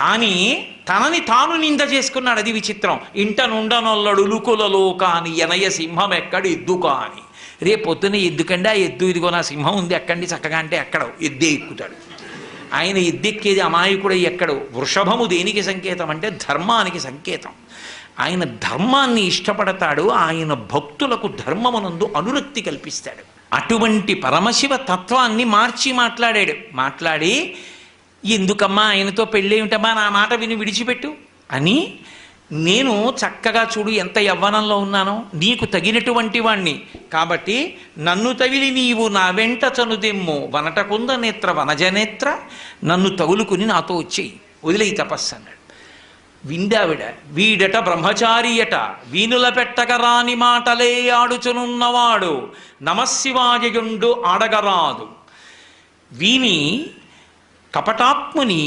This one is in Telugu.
కానీ తనని తాను నింద చేసుకున్నాడు. అది విచిత్రం. ఇంట నుండనొల్లడు ఉలుకులలో కాని ఎనయ సింహం ఎక్కడ ఎద్దు కాని. రేపు పొద్దున్న ఎద్దుకండి, ఆ ఎద్దు ఇదిగో నా సింహం ఉంది ఎక్కండి చక్కగా అంటే ఎక్కడో ఎద్దే ఎక్కుతాడు. ఆయన ఎద్దెక్కేది అమాయకుడు ఎక్కడో. వృషభము దేనికి సంకేతం అంటే ధర్మానికి సంకేతం. ఆయన ధర్మాన్ని ఇష్టపడతాడు. ఆయన భక్తులకు ధర్మమునందు అనురక్తి కల్పిస్తాడు. అటువంటి పరమశివ తత్వాన్ని మార్చి మాట్లాడి ఎందుకమ్మా ఆయనతో పెళ్ళేమిటమ్మా, నా మాట విని విడిచిపెట్టు అని, నేను చక్కగా చూడు ఎంత యవ్వనంలో ఉన్నానో, నీకు తగినటువంటి వాణ్ణి కాబట్టి నన్ను తగిలి నీవు నా వెంట చనుదెమ్ము వనటకుంద నేత్ర వనజనేత్ర, నన్ను తగులుకుని నాతో వచ్చేయి, వదిలేయి తపస్సు అన్నాడు. విందావిడ, వీడట బ్రహ్మచారియట, వీనుల పెట్టగరాని మాటలే ఆడుచునున్నవాడు, నమశివాయయుండు ఆడగరాదు. వీని కపటాత్ముని